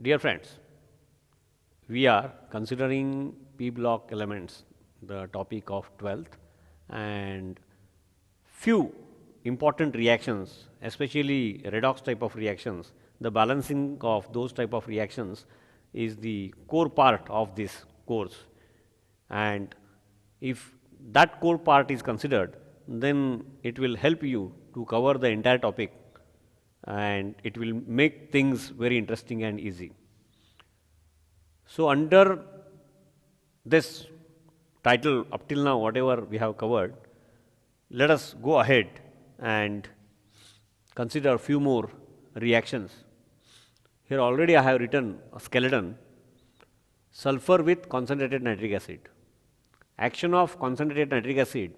Dear friends, we are considering p block elements, the topic of 12th, and few important reactions, especially redox type of reactions. The balancing of those type of reactions is the core part of this course, and if that core part is considered, then it will help you to cover the entire topic, and it will make things very interesting and easy. So, under this title, up till now, whatever we have covered, let us go ahead and consider a few more reactions. Here already I have written a skeleton: sulfur with concentrated nitric acid. Action of concentrated nitric acid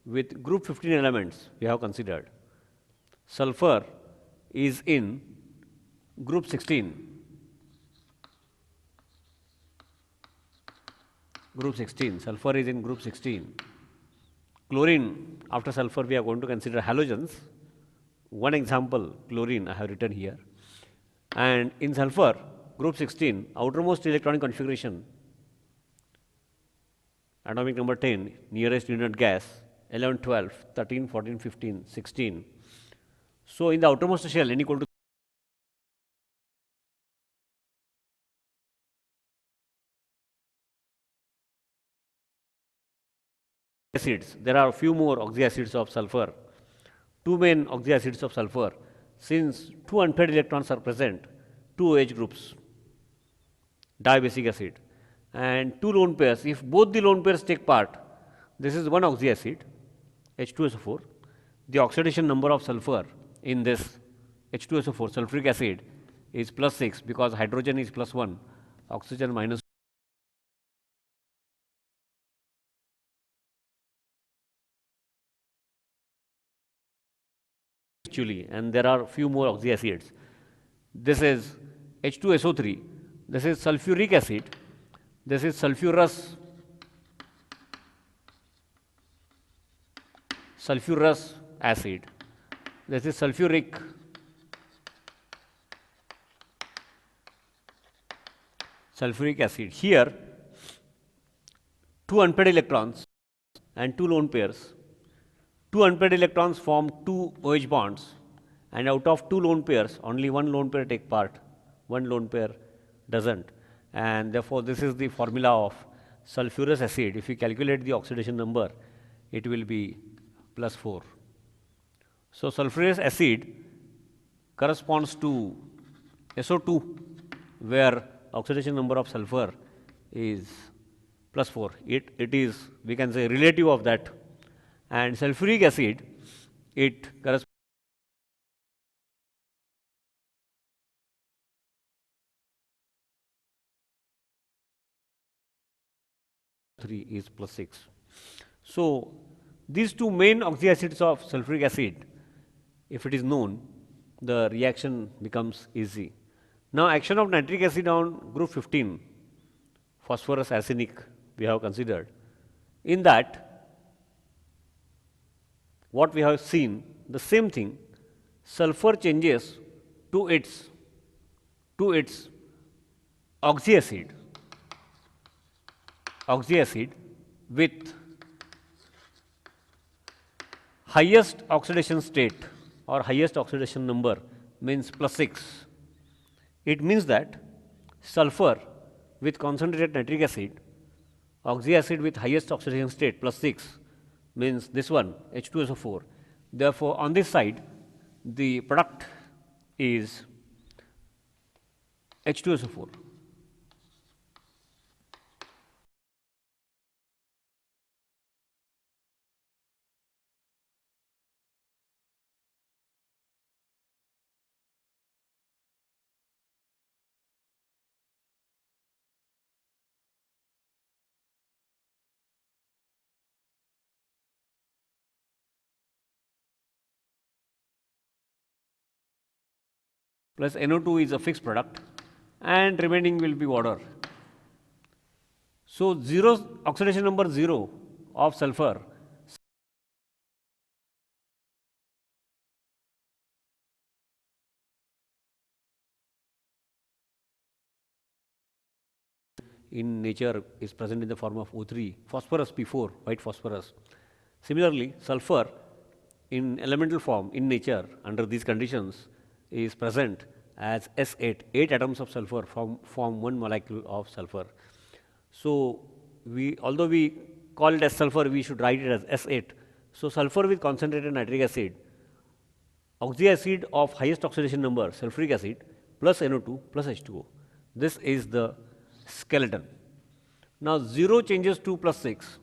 with group 15 elements we have considered. Sulfur is in group 16. Group 16. Sulfur is in group 16. Chlorine, after sulfur, we are going to consider halogens. One example, chlorine, I have written here. And in sulfur, group 16, outermost electronic configuration, atomic number 10, nearest unit gas, 11, 12, 13, 14, 15, 16. So, in the outermost shell, n equal to acids, there are a few more oxyacids of sulfur, two main oxyacids of sulfur. Since two unpaired electrons are present, two OH groups, dibasic acid, and two lone pairs. If both the lone pairs take part, this is one oxyacid, H2SO4. The oxidation number of sulfur in this H2SO4 sulfuric acid is +6 because hydrogen is +1, oxygen minus. Actually, and there are few more oxyacids. This is H2SO3, this is sulfuric acid, this is sulfurous acid, this is sulfuric acid. Here, two unpaired electrons and two lone pairs. Two unpaired electrons form two OH bonds, and out of two lone pairs, only one lone pair take part, one lone pair doesn't. And therefore, this is the formula of sulfurous acid. If you calculate the oxidation number, it will be +4. So, sulfurous acid corresponds to SO2, where oxidation number of sulfur is +4. It is, we can say, relative of that. And sulfuric acid, it corresponds 3 is +6. So, these two main oxyacids of sulfuric acid, if it is known, the reaction becomes easy. Now, action of nitric acid on group 15, phosphorus arsenic, we have considered. In that, what we have seen, the same thing, sulfur changes to its oxyacid with highest oxidation state or highest oxidation number, means +6. It means that sulfur with concentrated nitric acid, oxyacid with highest oxidation state +6, means this one, H2SO4. Therefore, on this side, the product is H2SO4. Plus NO2 is a fixed product, and remaining will be water. So, oxidation number 0 of sulfur in nature is present in the form of O3, phosphorus P4, white phosphorus. Similarly, sulfur in elemental form in nature under these conditions is present as S8, 8 atoms of sulfur form one molecule of sulfur. So, although we call it as sulfur, we should write it as S8. So, sulfur with concentrated nitric acid, oxyacid of highest oxidation number, sulfuric acid, plus NO2 plus H2O. This is the skeleton. Now, 0 changes to plus 6.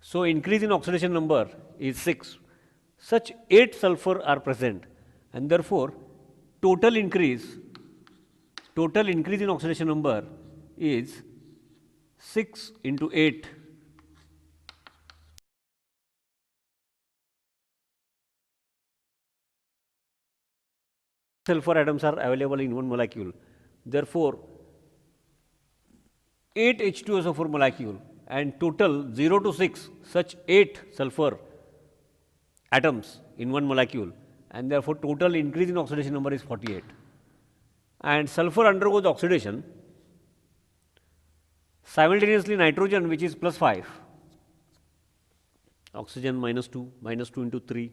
So, increase in oxidation number is 6. Such 8 sulfur are present, and therefore, total increase in oxidation number is 6 into 8. Sulfur atoms are available in one molecule. Therefore, 8 H2SO4 molecule and total 0 to 6 such 8 sulfur atoms in one molecule, and therefore total increase in oxidation number is 48. And sulfur undergoes oxidation. Simultaneously, nitrogen, which is plus 5, oxygen minus 2 into 3,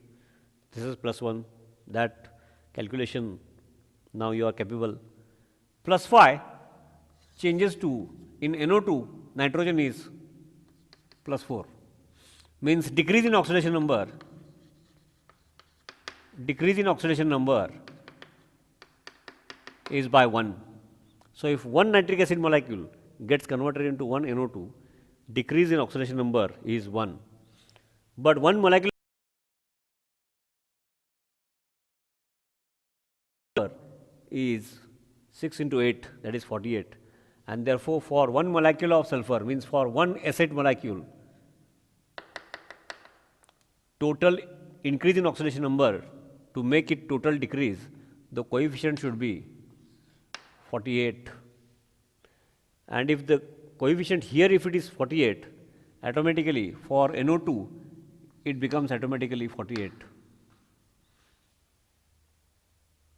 this is plus 1. That calculation now you are capable. Plus 5 changes to, in NO2, nitrogen is plus 4, means decrease in oxidation number is by 1. So, if one nitric acid molecule gets converted into one NO2, decrease in oxidation number is 1. But one molecule is 6 into 8, that is 48. And therefore, for one molecule of sulfur, means for one S8 molecule, total increase in oxidation number, to make it total decrease, the coefficient should be 48. And if the coefficient here, if it is 48, automatically for NO2, it becomes automatically 48.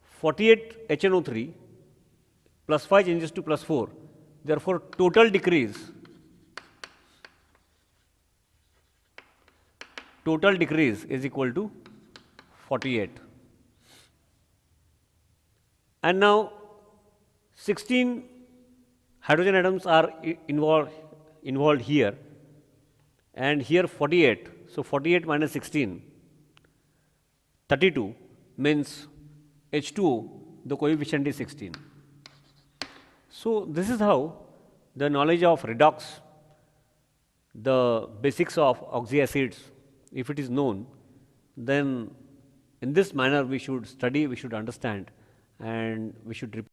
48 HNO3 plus 5 changes to plus 4. Therefore, total decrease is equal to 48. And now 16 hydrogen atoms are involved here, and here 48. So, 48 minus 16, 32, means H2O, the coefficient is 16. So, this is how the knowledge of redox, the basics of oxyacids, if it is known, then in this manner we should study, we should understand, and we should repeat.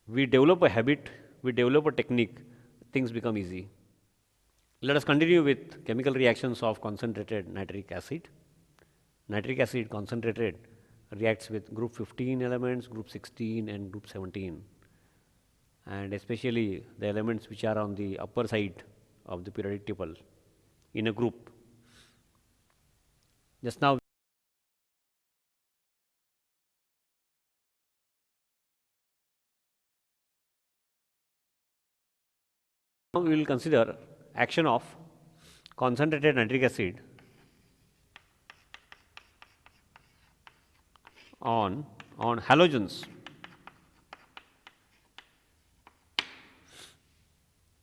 We develop a habit, we develop a technique, things become easy. Let us continue with chemical reactions of concentrated nitric acid. Nitric acid concentrated reacts with group 15 elements, group 16 and group 17, and especially the elements which are on the upper side of the periodic table in a group. Just now we will consider action of concentrated nitric acid on halogens.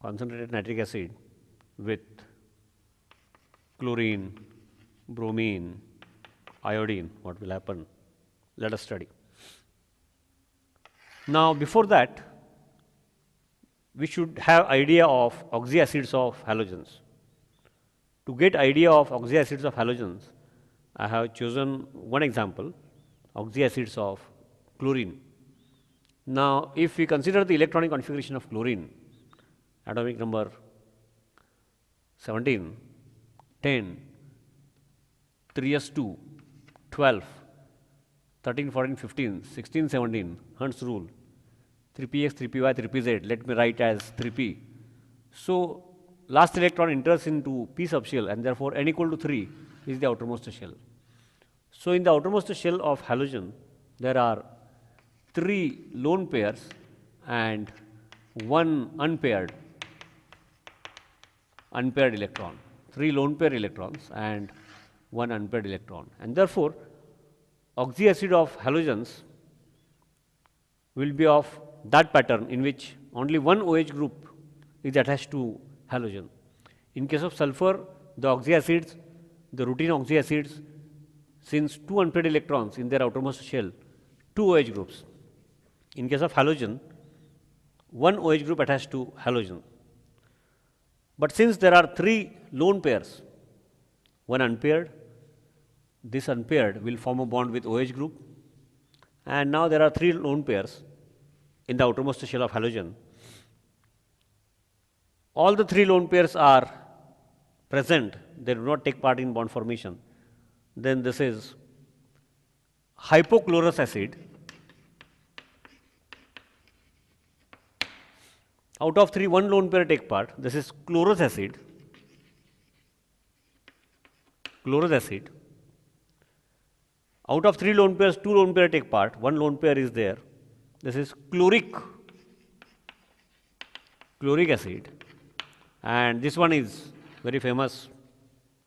Concentrated nitric acid with chlorine, bromine, iodine, what will happen? Let us study. Now, before that, we should have idea of oxyacids of halogens. To get idea of oxyacids of halogens, I have chosen one example, oxyacids of chlorine. Now, if we consider the electronic configuration of chlorine, atomic number 17, 10, 3s2, 12, 13, 14, 15, 16, 17, Hund's rule, 3px, 3py, 3pz, let me write as 3p. So, last electron enters into p subshell and therefore n equal to 3 is the outermost shell. So, in the outermost shell of halogen, there are 3 lone pairs and 1 unpaired electron, 3 lone pair electrons and 1 unpaired electron, and therefore oxyacid of halogens will be of that pattern in which only one OH group is attached to halogen. In case of sulfur, the oxyacids, the routine oxyacids, since 2 unpaired electrons in their outermost shell, 2 OH groups. In case of halogen, 1 OH group attached to halogen. But since there are 3 lone pairs, one unpaired, this unpaired will form a bond with OH group, and now there are 3 lone pairs in the outermost shell of halogen. All the 3 lone pairs are present, they do not take part in bond formation. Then this is hypochlorous acid. Out of 3, 1 lone pair take part. This is chlorous acid. Chlorous acid. Out of 3 lone pairs, 2 lone pair take part. 1 lone pair is there. This is chloric acid. And this one is very famous,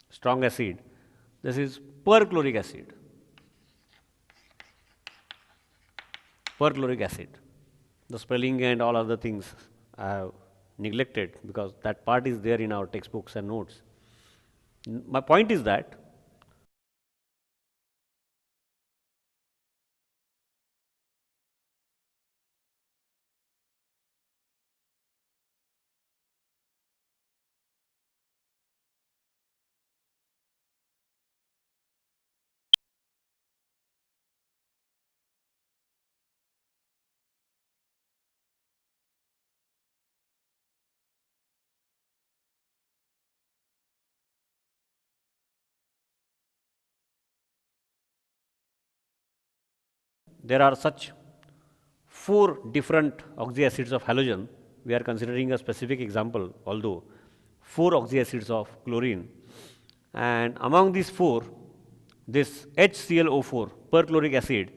strong acid. This is perchloric acid. Perchloric acid. The spelling and all other things I have neglected because that part is there in our textbooks and notes. My point is that there are such 4 different oxyacids of halogen. We are considering a specific example, although 4 oxyacids of chlorine. And among these 4, this HClO4, perchloric acid,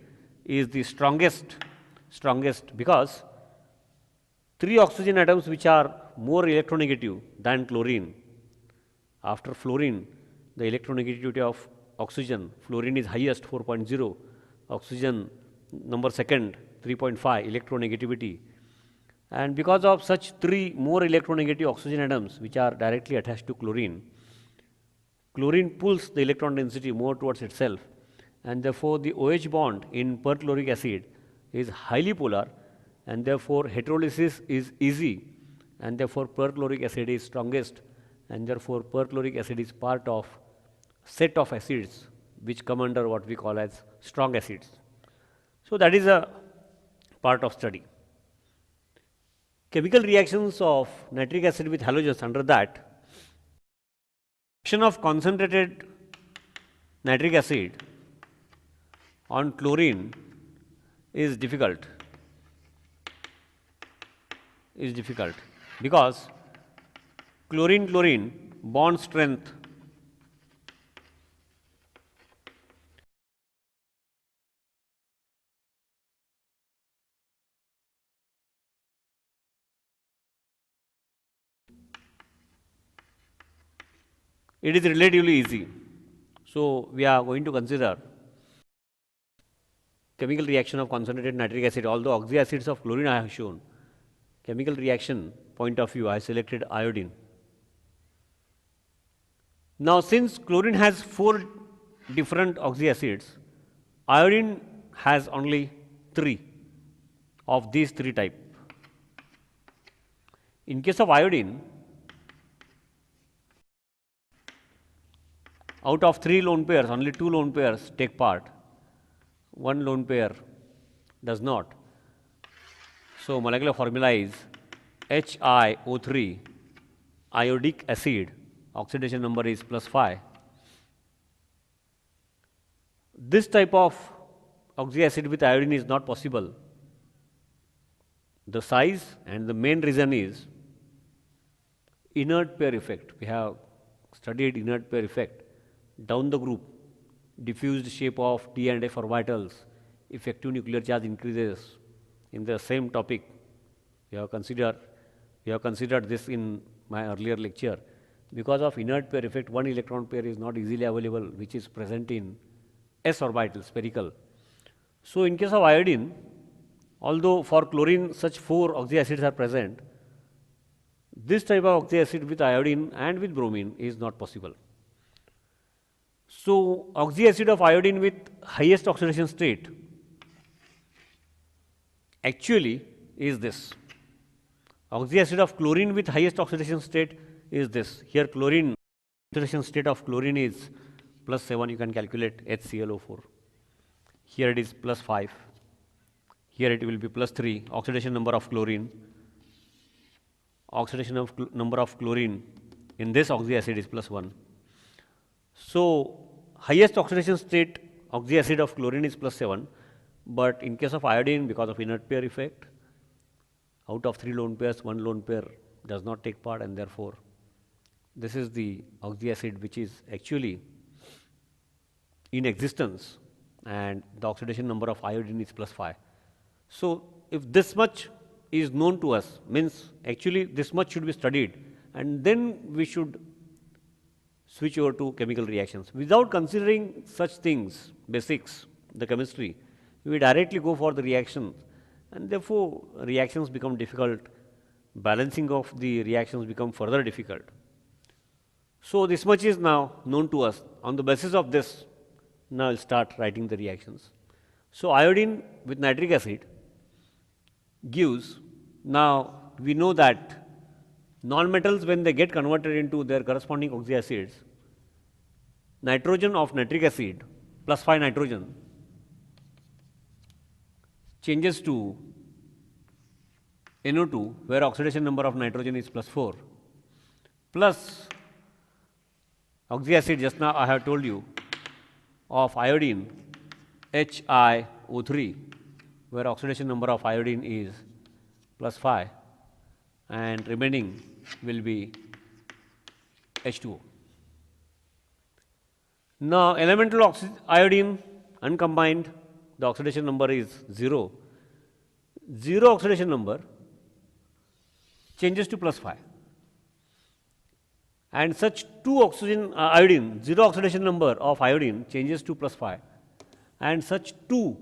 is the strongest because 3 oxygen atoms which are more electronegative than chlorine. After fluorine, the electronegativity of oxygen, fluorine is highest 4.0, oxygen number second 3.5 electronegativity, and because of such 3 more electronegative oxygen atoms which are directly attached to chlorine, chlorine pulls the electron density more towards itself, and therefore the OH bond in perchloric acid is highly polar, and therefore heterolysis is easy, and therefore perchloric acid is strongest, and therefore perchloric acid is part of set of acids which come under what we call as strong acids. So that is a part of study. Chemical reactions of nitric acid with halogens, under that, action of concentrated nitric acid on chlorine is difficult because chlorine bond strength it is relatively easy. So we are going to consider chemical reaction of concentrated nitric acid, although oxyacids of chlorine I have shown. Chemical reaction point of view, I selected iodine. Now, since chlorine has 4 different oxyacids, iodine has only 3 of these 3 type. In case of iodine, out of 3 lone pairs, only 2 lone pairs take part. 1 lone pair does not. So molecular formula is HiO3, iodic acid, oxidation number is +5. This type of oxyacid with iodine is not possible. The size and the main reason is inert pair effect. We have studied inert pair effect. Down the group, diffused shape of d and f orbitals, effective nuclear charge increases. In the same topic, we have considered this in my earlier lecture. Because of inert pair effect, one electron pair is not easily available, which is present in s orbital, spherical. So in case of iodine, although for chlorine such 4 oxyacids are present, this type of oxyacid with iodine and with bromine is not possible. So oxyacid of iodine with highest oxidation state actually is this. Oxyacid of chlorine with highest oxidation state is this. Here chlorine, oxidation state of chlorine is +7, you can calculate HClO4. Here it is +5. Here it will be +3, oxidation number of chlorine. Oxidation of number of chlorine in this oxyacid is +1. So highest oxidation state oxyacid of chlorine is +7, but in case of iodine, because of inert pair effect, out of 3 lone pairs, 1 lone pair does not take part, and therefore this is the oxyacid which is actually in existence, and the oxidation number of iodine is +5. So if this much is known to us, means actually this much should be studied, and then we should switch over to chemical reactions. Without considering such things, basics, the chemistry, we directly go for the reactions, and therefore reactions become difficult. Balancing of the reactions become further difficult. So this much is now known to us. On the basis of this, now I'll start writing the reactions. So iodine with nitric acid gives, now we know that non-metals, when they get converted into their corresponding oxyacids, nitrogen of nitric acid +5 nitrogen changes to NO2, where oxidation number of nitrogen is +4, plus oxyacid, just now I have told you, of iodine HiO3, where oxidation number of iodine is +5, and remaining will be H2O. Now elemental iodine uncombined, the oxidation number is 0. 0 oxidation number changes to +5, and such 2 oxygen iodine, 0 oxidation number of iodine changes to +5, and such 2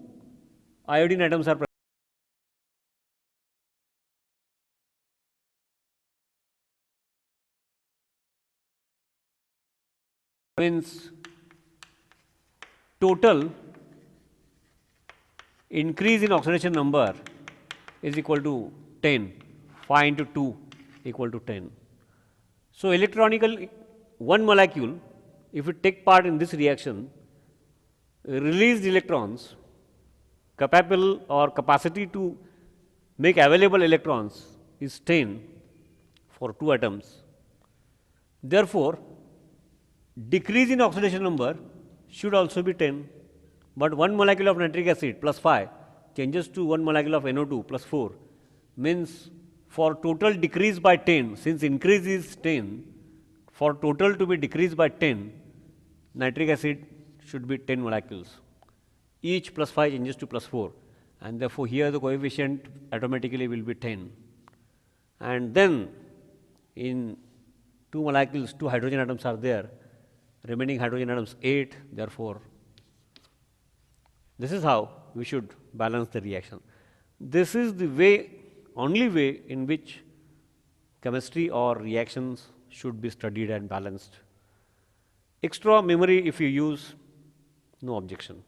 iodine atoms are present. Means total increase in oxidation number is equal to 10. 5 into 2 equal to 10. So electronical, one molecule, if it take part in this reaction, released electrons capable or capacity to make available electrons is 10 for 2 atoms. Therefore, decrease in oxidation number should also be 10, but 1 molecule of nitric acid +5 changes to 1 molecule of NO2 +4, means for total decrease by 10, since increase is 10, for total to be decreased by 10, nitric acid should be 10 molecules. Each +5 changes to +4, and therefore here the coefficient automatically will be 10. And then in 2 molecules, 2 hydrogen atoms are there, remaining hydrogen atoms 8, therefore this is how we should balance the reaction. This is the way, only way in which chemistry or reactions should be studied and balanced. Extra memory if you use, no objection.